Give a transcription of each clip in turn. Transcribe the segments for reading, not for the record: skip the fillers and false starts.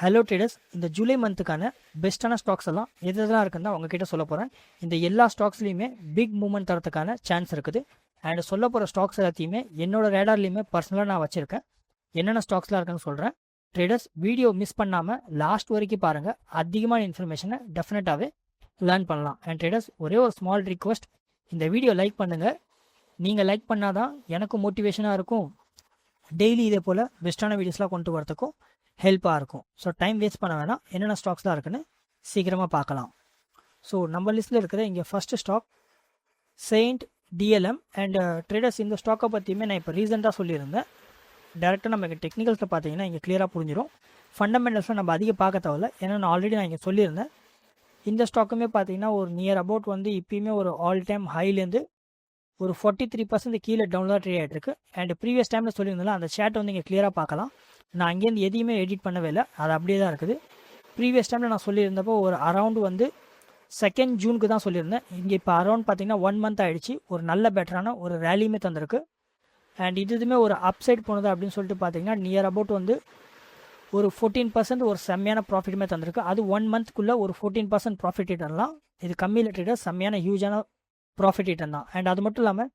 Hello traders, இந்த ஜூலை மந்த்துக்கான பெஸ்ட்டான stocks எல்லாம் எதெல்லாம் இருக்குன்னு உங்ககிட்ட சொல்ல போகிறேன். இந்த எல்லா ஸ்டாக்ஸ்லையுமே பிக் மூவ்மெண்ட் தரத்துக்கான சான்ஸ் இருக்குது. அண்ட் சொல்ல போகிற ஸ்டாக்ஸ் எல்லாத்தையுமே என்னோட ரேடார்லையுமே பர்சனலாக நான் வச்சுருக்கேன். என்னென்ன ஸ்டாக்ஸ்லாம் இருக்குன்னு சொல்கிறேன். ட்ரேடர்ஸ், வீடியோ மிஸ் பண்ணாமல் லாஸ்ட் வரைக்கும் பாருங்கள். அதிகமான இன்ஃபர்மேஷனை டெஃபினட்டாகவே லேர்ன் பண்ணலாம். அண்ட் ட்ரேடர்ஸ், ஒரே ஒரு ஸ்மால் ரிக்வெஸ்ட், இந்த வீடியோ லைக் பண்ணுங்கள். நீங்கள் லைக் பண்ணால் தான் எனக்கும் மோட்டிவேஷனாக இருக்கும். டெய்லி இதே போல் பெஸ்ட்டான வீடியோஸ்லாம் கொண்டு வரதுக்கும் ஹெல்ப்பாக இருக்கும். ஸோ டைம் வேஸ்ட் பண்ண வேணாம், என்னென்ன ஸ்டாக்ஸ்லாம் இருக்குன்னு சீக்கிரமாக பார்க்கலாம். ஸோ நம்ம லிஸ்ட்டில் இருக்கிற இங்கே first stock saint DLM. And traders, இந்த ஸ்டாக்கை பற்றியுமே நான் இப்போ ரீசெண்டாக சொல்லியிருந்தேன். டேரெக்டாக நம்ம இங்கே டெக்னிக்கல்ஸில் பார்த்தீங்கன்னா இங்கே கிளியராக புரிஞ்சிடும். ஃபண்டமெண்டல்ஸில் நம்ம அதிகம் பார்க்க தேவையில்ல, ஏன்னா நான் ஆல்ரெடி நான் இங்கே சொல்லியிருந்தேன். இந்த ஸ்டாக்குமே பார்த்தீங்கன்னா ஒரு நியர் அபவுட் வந்து இப்போயுமே ஒரு ஆல் டைம் ஹைலேருந்து ஒரு 43% கீழே டவுன் தான் ட்ரேட் ஆகிட்டுருக்கு. அண்ட் ப்ரீவியஸ் டைமில் சொல்லியிருந்தாலும் அந்த சேட்டை வந்து இங்கே கிளியராக பார்க்கலாம். நான் அங்கேருந்து எதையுமே எடிட் பண்ணவே இல்லை, அது அப்படியே தான் இருக்குது. ப்ரீவியஸ் டைமில் நான் சொல்லியிருந்தப்போ ஒரு அரௌண்ட் வந்து 2 ஜூனுக்கு தான் சொல்லியிருந்தேன். இங்கே இப்போ அரௌண்ட் பார்த்தீங்கன்னா 1 மந்த் ஆகிடுச்சு. ஒரு நல்ல பெட்டரான ஒரு ரேலியுமே தந்திருக்கு. அண்ட் இதுவுமே ஒரு அப்சைட் போனது அப்படின்னு சொல்லிட்டு பார்த்தீங்கன்னா நியர் அபவுட் வந்து ஒரு 14% ஒரு செம்மையான ப்ராஃபிட்டுமே தந்திருக்கு. அது 1 மந்த்க்குள்ளே ஒரு 14% ப்ராஃபிட் ரிட்டர்ன்லாம் இது கம்மியில் ட்ரேடர் செம்மையான ஹியூஜான ப்ராஃபிட் ரிட்டர்ன் தான். அண்ட் அது மட்டும் இல்லாமல்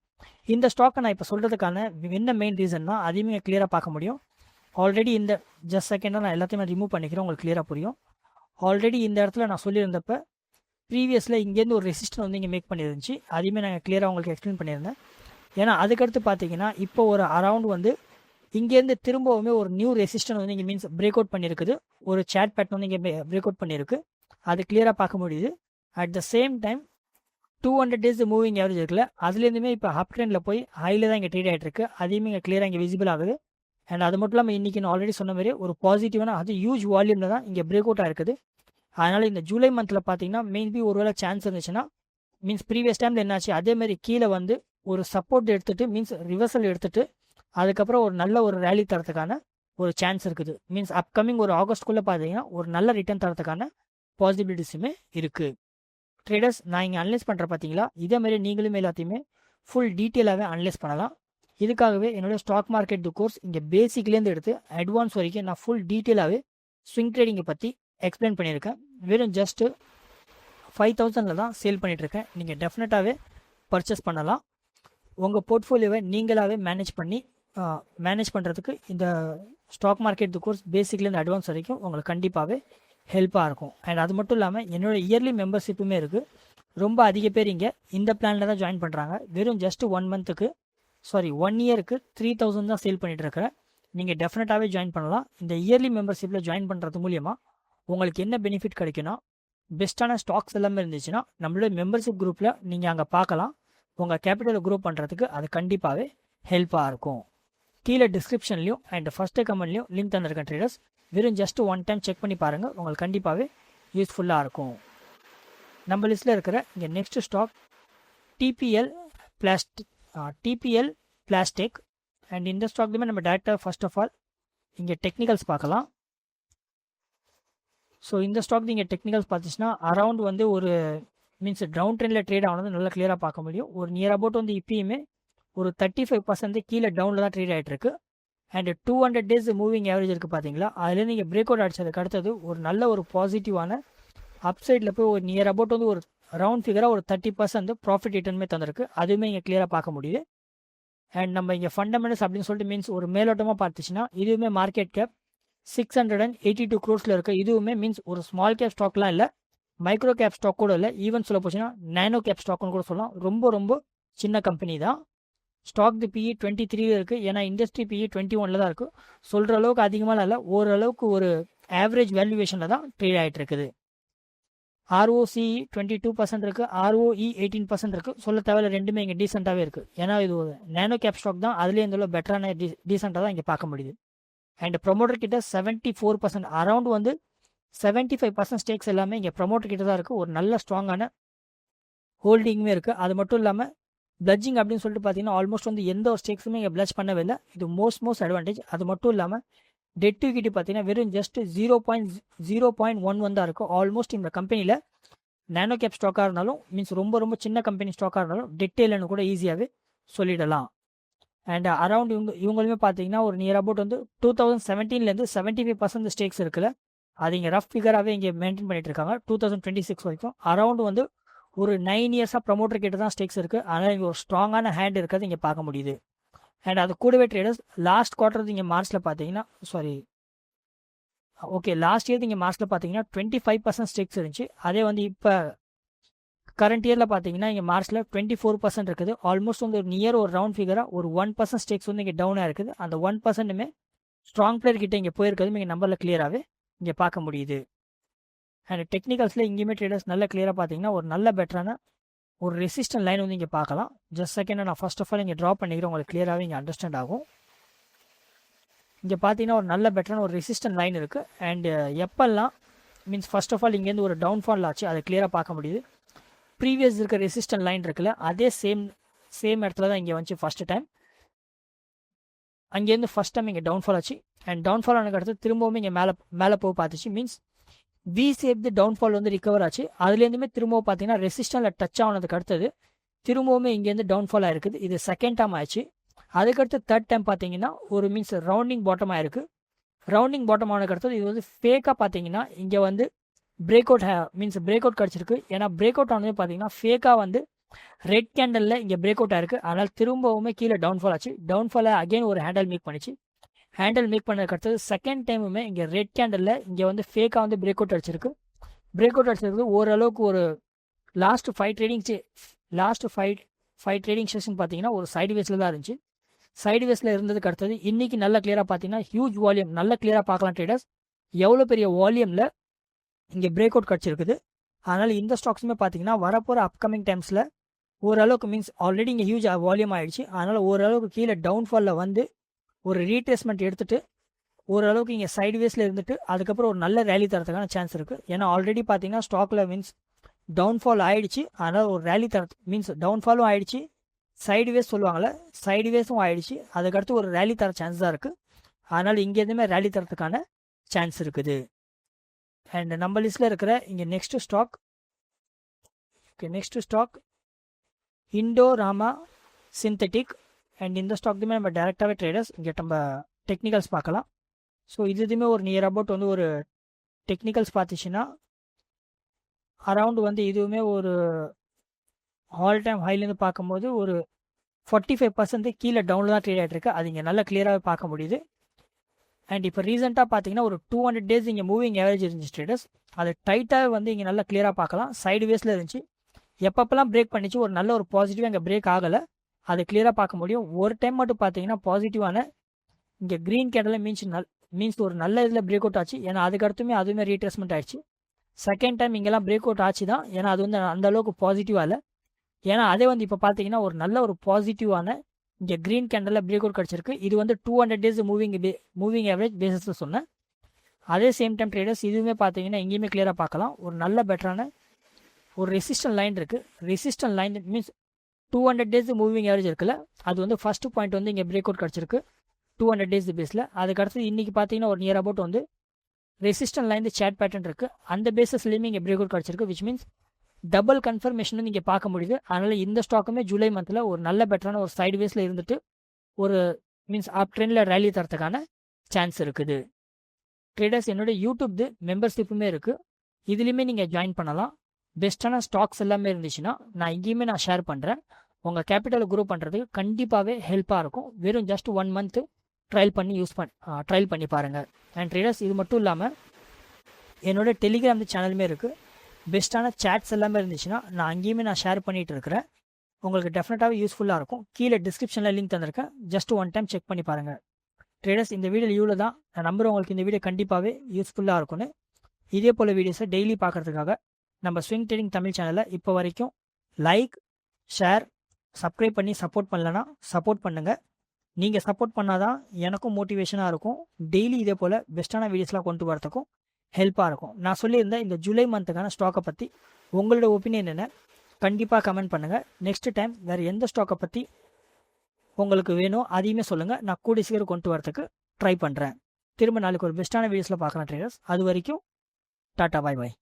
இந்த ஸ்டாக்கை நான் இப்போ சொல்கிறதுக்கான என்ன மெயின் ரீசன்னா அதையுமே கிளியராக பார்க்க முடியும். ஆல்ரெடி இந்த ஜஸ்ட் செகண்டாக நான் எல்லாத்தையுமே ரிமூவ் பண்ணிக்கிறேன், உங்களுக்கு கிளியராக புரியும். ஆல்ரெடி இந்த இடத்துல நான் சொல்லியிருந்தப்போ ப்ரீவியஸில் இங்கேருந்து ஒரு ரெசிஸ்டன் வந்து இங்கே மேக் பண்ணியிருந்துச்சு. அதையுமே நாங்கள் கிளியராக உங்களுக்கு எக்ஸ்பிளைன் பண்ணியிருந்தேன். ஏன்னா அதுக்கடுத்து பார்த்தீங்கன்னா இப்போ ஒரு அரவுண்ட் வந்து இங்கேருந்து திரும்பவுமே ஒரு நியூ ரெசிஸ்டன் வந்து இங்கே மீன்ஸ் பிரேக் அவுட் பண்ணியிருக்குது. ஒரு சேட் பேட்டர்ன் வந்து இங்கே பிரேக் அவுட் பண்ணியிருக்கு, அது கிளியராக பார்க்க முடியுது. At the same time 200 days moving average இருக்குல்ல, அதுலேருந்துமே இப்போ அப் ட்ரெண்டில் போய் ஹையில் தான் இங்கே ட்ரேட் ஆகிட்டு இருக்கு. அதையுமே இங்கே கிளியராக இங்கே விசிபிள் ஆகுது. அண்ட் அது மட்டும் இல்லாமல் இன்றைக்கி நான் ஆல்ரெடி சொன்ன மாதிரி ஒரு பாசிட்டிவான அது ஹியூஜ் வால்யூமில் தான் இங்கே பிரேக் அவுட் ஆகிருக்குது. அதனால் இந்த ஜூலை மந்தில் பார்த்தீங்கன்னா மெயின்பி ஒருவேளை சான்ஸ் இருந்துச்சுன்னா மீன்ஸ் ப்ரீவியஸ் டைமில் என்னாச்சு அதேமாதிரி கீழே வந்து ஒரு சப்போர்ட் எடுத்துகிட்டு மீன்ஸ் ரிவர்சல் எடுத்துகிட்டு அதுக்கப்புறம் ஒரு நல்ல ஒரு ரேலி தரத்துக்கான ஒரு சான்ஸ் இருக்குது. மீன்ஸ் அப்கமிங் ஒரு ஆகஸ்ட்குள்ளே பார்த்தீங்கன்னா ஒரு நல்ல ரிட்டர்ன் தரத்துக்கான பாசிபிலிட்டிஸுமே இருக்குது. ட்ரேடர்ஸ், நான் இங்கே அனலைஸ் பண்ணுற பார்த்தீங்களா, இதேமாதிரி நீங்களுமே எல்லாத்தையுமே ஃபுல் டீட்டெயிலாகவே அனலைஸ் பண்ணலாம். இதுக்காகவே என்னோடய ஸ்டாக் மார்க்கெட் கோர்ஸ் இங்கே பேசிக்லேருந்து எடுத்து அட்வான்ஸ் வரைக்கும் நான் ஃபுல் டீட்டெயிலாகவே ஸ்விங் ட்ரேடிங்கை பற்றி எக்ஸ்பிளைன் பண்ணியிருக்கேன். வெறும் ஜஸ்ட்டு 5000 தான் சேல் பண்ணிகிட்ருக்கேன். நீங்கள் டெஃபினட்டாகவே பர்ச்சேஸ் பண்ணலாம். உங்கள் போர்ட்ஃபோலியோவை நீங்களாகவே மேனேஜ் பண்ணுறதுக்கு இந்த ஸ்டாக் மார்க்கெட் கோர்ஸ் பேசிக்லேருந்து அட்வான்ஸ் வரைக்கும் உங்களுக்கு கண்டிப்பாகவே ஹெல்ப்பாக இருக்கும். அண்ட் அது மட்டும் இல்லாமல் என்னோடய இயர்லி மெம்பர்ஷிப்புமே இருக்குது. ரொம்ப அதிக பேர் இங்கே இந்த பிளானில் தான் ஜாயின் பண்ணுறாங்க. வெறும் ஜஸ்ட்டு 1 இயருக்கு 3000 தான் சேல் பண்ணிகிட்டு இருக்கிறேன். நீங்கள் டெஃபினட்டாகவே ஜாயின் பண்ணலாம். இந்த இயர்லி மெம்பர்ஷிப்பில் ஜாயின் பண்ணுறது மூலியமாக உங்களுக்கு என்ன பெனிஃபிட் கிடைக்குன்னா, பெஸ்ட்டான ஸ்டாக்ஸ் எல்லாமே இருந்துச்சுன்னா நம்மளோட மெம்பர்ஷிப் குரூப்பில் நீங்கள் அங்கே பார்க்கலாம். உங்கள் கேபிட்டலை க்ரோ பண்ணுறதுக்கு அது கண்டிப்பாகவே ஹெல்ப்பாக இருக்கும். கீழே டிஸ்கிரிப்ஷன்லையும் அண்ட் ஃபஸ்ட்டு கமெண்ட்லையும் லிங்க் தந்திருக்கேன் ட்ரேடர்ஸ். வெறும் ஜஸ்ட்டு 1 டைம் செக் பண்ணி பாருங்கள், உங்களுக்கு கண்டிப்பாகவே யூஸ்ஃபுல்லாக இருக்கும். நம்ம லிஸ்ட்டில் இருக்கிற இங்கே next stock TPL plastic. And இந்த ஸ்டாக்லையுமே நம்ம டேரெக்டாக ஃபர்ஸ்ட் ஆஃப் ஆல் இங்கே டெக்னிக்கல்ஸ் பார்க்கலாம். ஸோ இந்த ஸ்டாக் இங்கே டெக்னிக்கல்ஸ் பார்த்துச்சுன்னா அரவுண்ட் வந்து ஒரு மீன்ஸ் டவுன் ட்ரெண்டில் ட்ரேட் ஆனது நல்லா கிளியராக பார்க்க முடியும். ஒரு நியர் அபவுட் வந்து இப்பயுமே ஒரு 35% கீழே டவுனில் தான் ட்ரேட் ஆகிட்டு இருக்கு. அண்ட் 200 days மூவிங் ஆவரேஜ் இருக்குது பார்த்தீங்களா, அதுலேருந்து நீங்கள் பிரேக் அவுட் அடிச்சதுக்கு அடுத்தது ஒரு நல்ல ஒரு பாசிட்டிவான அப்சைடில் போய் ஒரு நியர் அபவுட் வந்து ஒரு ரவுண்ட் ஃபிகராக ஒரு 30% ப்ராஃபிட் ரிட்டர்னுமே தந்திருக்கு. அதுவுமே இங்கே கிளியராக பார்க்க முடியுது. அண்ட் நம்ம இங்கே ஃபண்டமெண்டல்ஸ் அப்படின்னு சொல்லிட்டு மீன்ஸ் ஒரு மேலோட்டமாக பார்த்துச்சுன்னா இதுவுமே மார்க்கெட் கேப் 682 crores இருக்குது. இதுவுமே மீன்ஸ் ஒரு ஸ்மால் கேப் ஸ்டாக்லாம் இல்லை, மைக்ரோ கேப் ஸ்டாக் கூட இல்லை, ஈவன் சொல்ல போச்சுன்னா நேனோ கேப் ஸ்டாக்னு கூட சொல்லலாம். ரொம்ப ரொம்ப சின்ன கம்பெனி தான். ஸ்டாக் PE 23 இருக்குது, ஏன்னா இண்டஸ்ட்ரி PE 21 தான் இருக்குது. சொல்கிற அளவுக்கு அதிகமாக இல்லை, ஓரளவுக்கு ஒரு ஆவரேஜ் வேல்யூவேஷனில் தான் ட்ரேட் ஆகிட்டு இருக்குது. ROCE 22% இருக்குது, ROE 18% இருக்குது. சொல்ல தேவையில்ல, ரெண்டுமே இங்கே டீசெண்டாகவே இருக்குது. ஏன்னா இது ஒரு நேனோ கேப் ஸ்டாக் தான், அதுலேயே இந்த பெட்டரான டீசெண்டாக தான் இங்கே பார்க்க முடியுது. அண்ட் ப்ரொமோட்டர் கிட்ட 74%, அரவுண்ட் வந்து 75% ஸ்டேக்ஸ் எல்லாமே இங்கே ப்ரொமோட்டர் கிட்ட தான் இருக்குது. ஒரு நல்ல ஸ்ட்ராங்கான ஹோல்டிங்குமே இருக்குது. அது மட்டும் இல்லாமல் பிளட்ஜிங் அப்படின்னு சொல்லிட்டு பார்த்தீங்கன்னா ஆல்மோஸ்ட் வந்து எந்த ஒரு ஸ்டேக்ஸுமே இங்கே பிளட்ஜ் பண்ணவே இல்லை. இது மோஸ்ட் அட்வான்டேஜ். அது மட்டும் இல்லாமல் டெட் டு ஈக்விட்டி பார்த்தீங்கன்னா வெறும் ஜஸ்ட் 0.11 தான் இருக்கும். ஆல்மோஸ்ட் இந்த கம்பெனியில் நேனோ கேப் ஸ்டாக்காக இருந்தாலும் மீன்ஸ் ரொம்ப ரொம்ப சின்ன கம்பெனி ஸ்டாக்காக இருந்தாலும் டெட் இல்லைன்னு கூட ஈஸியாகவே சொல்லிடலாம். அண்ட் அரவுண்ட் இவங்களுமே பார்த்தீங்கன்னா ஒரு நியர் அபவுட் வந்து 2017 75% ஸ்டேக்ஸ் இருக்குல்ல, அது இங்கே ரஃப் ஃபிகராகவே இங்கே மெயின்டைன் பண்ணிட்டு இருக்காங்க 2026 வரைக்கும். அரௌண்ட் வந்து ஒரு 9 இயர்ஸாக ப்ரொமோட்டர் கிட்ட தான் ஸ்டேக்ஸ் இருக்குது. அதனால் இங்கே ஒரு ஸ்ட்ராங்கான ஹேண்ட் இருக்கிறது இங்கே பார்க்க முடியுது. அண்ட் அது கூடவே ட்ரேடர்ஸ் லாஸ்ட் குவார்ட்டர் இங்கே மார்ச்சில் பார்த்தீங்கன்னா லாஸ்ட் இயர் இங்கே மார்ச்சில் பார்த்தீங்கன்னா 25% ஸ்டேக்ஸ் இருந்துச்சு. அதே வந்து இப்போ கரண்ட் இயரில் பார்த்தீங்கன்னா இங்கே மார்ச்சில் 24% இருக்குது. ஆல்மோஸ்ட் வந்து ஒரு நியர் ஒரு ரவுண்ட் ஃபிகராக ஒரு 1% ஸ்டேக்ஸ் வந்து இங்கே டவுனாக இருக்குது. அந்த 1%மே ஸ்ட்ராங் பிளேயர் கிட்ட இங்கே போயிருக்கிறது இங்கே நம்பரில் கிளியராகவே இங்கே பார்க்க முடியுது. அண்ட் டெக்னிக்கல்ஸில் இங்கேயுமே ட்ரேடர்ஸ் நல்ல கிளியராக பார்த்தீங்கன்னா ஒரு நல்ல பெட்டரான ஒரு ரெசிஸ்டன்ட் லைன் வந்து இங்கே பார்க்கலாம். ஜஸ்ட் செகண்ட் நான் ஃபர்ஸ்ட் ஆஃப் ஆல் இங்கே ட்ரா பண்ணிக்கிறேன், உங்களுக்கு கிளியராகவே இங்கே அண்டர்ஸ்டாண்ட் ஆகும். இங்கே பார்த்தீங்கன்னா ஒரு நல்ல பெட்டரான ஒரு ரெசிஸ்டன்ட் லைன் இருக்குது. அண்ட் எப்பெல்லாம் மீன்ஸ் ஃபர்ஸ்ட் ஆஃப் ஆல் இங்கேருந்து ஒரு டவுன்ஃபால் ஆச்சு அதை கிளியராக பார்க்க முடியுது. ப்ரீவியஸ் இருக்க ரெசிஸ்டன்ட் லைன் இருக்குல்ல, அதே சேம் இடத்துல தான் இங்கே வந்துச்சு ஃபஸ்ட்டு டைம். அங்கேருந்து ஃபஸ்ட் டைம் இங்கே டவுன்ஃபால் ஆச்சு. அண்ட் டவுன்ஃபால் ஆனதுக்கு அடுத்து திரும்பவும் இங்கே மேலே போக பார்த்துச்சு. மீன்ஸ் வி சேப் டவுன்ஃபால் வந்து ரிகவர் ஆச்சு. அதுலேருந்துமே திரும்பவும் பார்த்தீங்கன்னா ரெசிஸ்டன்ட்டில் டச் ஆனதுக்கு அடுத்தது திரும்பவுமே இங்கேருந்து டவுன்ஃபால் ஆயிருக்குது. இது செகண்ட் டைம் ஆயிடுச்சு. அதுக்கடுத்து தேர்ட் டைம் பார்த்தீங்கன்னா ஒரு மீன்ஸ் ரவுண்டிங் பாட்டம் ஆயிருக்கு. ரவுண்டிங் பாட்டம் ஆனதுக்கு அடுத்தது இது வந்து ஃபேக்காக பார்த்தீங்கன்னா இங்கே வந்து பிரேக் அவுட் கிடச்சிருக்கு. ஏன்னா பிரேக் அவுட் ஆனது பார்த்தீங்கன்னா ஃபேக்காக வந்து ரெட் கேண்டலில் இங்கே பிரேக் அவுட் ஆயிருக்கு. அதனால் திரும்பவுமே கீழே டவுன்ஃபால் ஆச்சு. டவுன்ஃபாலை அகைன் ஒரு ஹேண்டல் மேக் பண்ணிச்சு. ஹேண்டில் மேக் பண்ணதுக்கு அடுத்தது செகண்ட் டைமுமே இங்கே ரெட் கேண்டலில் இங்கே வந்து ஃபேக்காக வந்து பிரேக் அவுட் அடிச்சிருக்கு. பிரேக் அவுட் அடிச்சிருக்கு ஓரளவுக்கு ஒரு லாஸ்ட் ஃபைவ் ட்ரேடிங் செஷன் பார்த்தீங்கன்னா ஒரு சைடு வேஸில் தான் இருந்துச்சு. சைடு வேஸில் இருந்ததுக்கு அடுத்தது இன்றைக்கி நல்ல கிளியராக பார்த்தீங்கன்னா ஹியூஜ் வால்யூம் நல்ல கிளியராக பார்க்கலாம் ட்ரேடர்ஸ் எவ்வளோ பெரிய வால்யூமில் இங்கே பிரேக் அவுட் கிடச்சிருக்குது. அதனால் இந்த ஸ்டாக்ஸுமே பார்த்தீங்கன்னா வரப்போகிற அப்கமிங் டைம்ஸில் ஓரளவுக்கு மீன்ஸ் ஆல்ரெடி இங்கே ஹியூஜ் வால்யூம் ஆகிடுச்சு. அதனால் ஓரளவுக்கு கீழே டவுன்ஃபாலில் வந்து ஒரு ரீட்ரேஸ்மெண்ட் எடுத்துகிட்டு ஓரளவுக்கு இங்கே சைடு வேஸில் இருந்துட்டு அதுக்கப்புறம் ஒரு நல்ல ரேலி தரத்துக்கான சான்ஸ் இருக்குது. ஏன்னா ஆல்ரெடி பார்த்தீங்கன்னா ஸ்டாக்கில் மீன்ஸ் டவுன்ஃபால் ஆகிடுச்சு. அதனால் ஒரு ரேலி மீன்ஸ் டவுன்ஃபாலும் ஆகிடுச்சு, சைடு வேஸ் சொல்லுவாங்கள்ல சைடு வேஸும் ஆகிடுச்சு. அதுக்கடுத்து ஒரு ரேலி தர சான்ஸ் தான் இருக்குது. அதனால் இங்கேருந்துமே ரேலி தரத்துக்கான சான்ஸ் இருக்குது. அண்ட் நம்ம லிஸ்ட்டில் இருக்கிற இங்கே நெக்ஸ்ட் ஸ்டாக் இண்டோராமா சிந்தட்டிக். அண்ட் இந்த ஸ்டாக்குமே நம்ம டேரெக்டாகவே ட்ரேடர்ஸ் இங்கே நம்ம டெக்னிக்கல்ஸ் பார்க்கலாம். ஸோ இதுவுமே ஒரு நியர் அபவுட் வந்து ஒரு டெக்னிக்கல்ஸ் பார்த்துச்சுன்னா அரவுண்ட் வந்து இதுவுமே ஒரு ஆல் டைம் ஹைலேருந்து பார்க்கும்போது ஒரு 45% கீழே டவுனில் தான் ட்ரேட் ஆகிட்டு இருக்கு. அது இங்கே நல்லா கிளியராகவே பார்க்க முடியுது. அண்ட் இப்போ ரீசெண்டாக பார்த்தீங்கன்னா ஒரு 200 days இங்கே மூவிங் ஆவரேஜ் இருந்துச்சு ட்ரேடர்ஸ். அது டைட்டாக வந்து இங்கே நல்லா கிளியராக பார்க்கலாம். சைடு வேஸில் இருந்துச்சு. எப்பப்பெல்லாம் பிரேக் பண்ணிச்சு ஒரு நல்ல ஒரு பாசிட்டிவாக இங்கே பிரேக் ஆகலை, அது கிளியராக பார்க்க முடியும். ஒரு டைம் மட்டும் பார்த்தீங்கன்னா பாசிட்டிவான இங்கே க்ரீன் கேண்டில் மீன்ஸ் ஒரு நல்ல இதில் பிரேக் அவுட் ஆச்சு. ஏன்னா அதுவுமே ரீட்ரேஸ்மெண்ட் ஆயிடுச்சு. செகண்ட் டைம் இங்கெல்லாம் பிரேக் அவுட் ஆச்சு தான். ஏன்னா அது வந்து அந்த அளவுக்கு பாசிட்டிவாக இல்லை. ஏன்னா அதே வந்து இப்போ பார்த்தீங்கன்னா ஒரு நல்ல ஒரு பாசிட்டிவான இங்கே க்ரீன் கேண்டலில் பிரேக் அவுட் கிடச்சிருக்கு. இது வந்து 200 days மூவிங் ஆவரேஜ் பேசிஸில் சொன்னேன். அதே சேம் டைம் ட்ரேடர்ஸ் இதுவுமே பார்த்தீங்கன்னா எங்கேயுமே கிளியராக பார்க்கலாம். ஒரு நல்ல பெட்டரான ஒரு ரெசிஸ்டன்ட் லைன் இருக்குது. Resistant line means 200 days moving average இருக்குல்ல, அது வந்து ஃபஸ்ட்டு பாயிண்ட் வந்து இங்கே பிரேக் அவுட் கிடச்சிருக்கு 200 days பேஸில். அதுக்கடுத்து இன்றைக்கி பார்த்தீங்கன்னா ஒரு நியர் அபவுட் வந்து ரெசிஸ்டன்ட் லைன் சேட் பேட்டர்ன் இருக்குது. அந்த பேஸஸ்லேயுமே இங்கே பிரேக் அவுட் கிடச்சிருக்கு. விச் மீன்ஸ் டபுள் கன்ஃபர்மேஷன் வந்து இங்கே பார்க்க முடியுது. அதனால் இந்த ஸ்டாக்குமே ஜூலை மந்தில் ஒரு நல்ல பெட்டரான ஒரு சைடு வேஸில் இருந்துட்டு ஒரு மீன்ஸ் அப் ட்ரெண்டில் ரேலி தரத்துக்கான சான்ஸ் இருக்குது. ட்ரேடர்ஸ் என்னோடய யூடியூப் மெம்பர்ஷிப்புமே இருக்குது. இதுலேயுமே நீங்கள் ஜாயின் பண்ணலாம். பெஸ்ட்டான ஸ்டாக்ஸ் எல்லாமே இருந்துச்சுன்னா நான் இங்கேயுமே ஷேர் பண்ணுறேன். உங்கள் கேபிட்டலை குரோ பண்ணுறதுக்கு கண்டிப்பாகவே ஹெல்ப்பாக இருக்கும். வெறும் ஜஸ்ட் 1 month ட்ரையல் பண்ணி பாருங்கள். அண்ட் ட்ரேடர்ஸ் இது மட்டும் இல்லாமல் என்னோடய டெலிகிராம் சேனலுமே இருக்குது. பெஸ்ட்டான சேட்ஸ் எல்லாமே இருந்துச்சுன்னா நான் அங்கேயுமே ஷேர் பண்ணிகிட்டு இருக்கிறேன். உங்களுக்கு டெஃபினட்டாகவே யூஸ்ஃபுல்லாக இருக்கும். கீழே டிஸ்கிரிப்ஷனில் லிங்க் தந்திருக்கேன். ஜஸ்ட் 1 time செக் பண்ணி பாருங்கள். ட்ரேடர்ஸ் இந்த வீடியோ இவ்வளோ தான். நான் நம்புகிறேன் உங்களுக்கு இந்த வீடியோ கண்டிப்பாகவே யூஸ்ஃபுல்லாக இருக்கும்னு. இதே போல் வீடியோஸை டெய்லி பார்க்குறதுக்காக நம்ம ஸ்விங் ட்ரேடிங் தமிழ் சேனலை இப்போ வரைக்கும் லைக், ஷேர், சப்ஸ்கிரைப் பண்ணி சப்போர்ட் பண்ணலன்னா சப்போர்ட் பண்ணுங்கள். நீங்கள் சப்போர்ட் பண்ணால் தான் எனக்கும் மோட்டிவேஷனாக இருக்கும். டெய்லி இதே போல் பெஸ்ட்டான வீடியோஸ்லாம் கொண்டு வரதுக்கும் ஹெல்ப்பாக இருக்கும். நான் சொல்லியிருந்தேன் இந்த ஜூலை மந்த்துக்கான ஸ்டாக்கை பற்றி உங்களோட ஒப்பீனியன் என்ன கண்டிப்பாக கமெண்ட் பண்ணுங்கள். நெக்ஸ்ட் டைம் வேறு எந்த ஸ்டாக்கை பற்றி உங்களுக்கு வேணும் அதையுமே சொல்லுங்கள். நான் கூடிய சீக்கிரம் கொண்டு வரதுக்கு ட்ரை பண்ணுறேன். திரும்ப நாளைக்கு ஒரு பெஸ்ட்டான வீடியோஸில் பார்க்கலாம் ட்ரேடர்ஸ். அது வரைக்கும் டாட்டா, பாய் பாய்.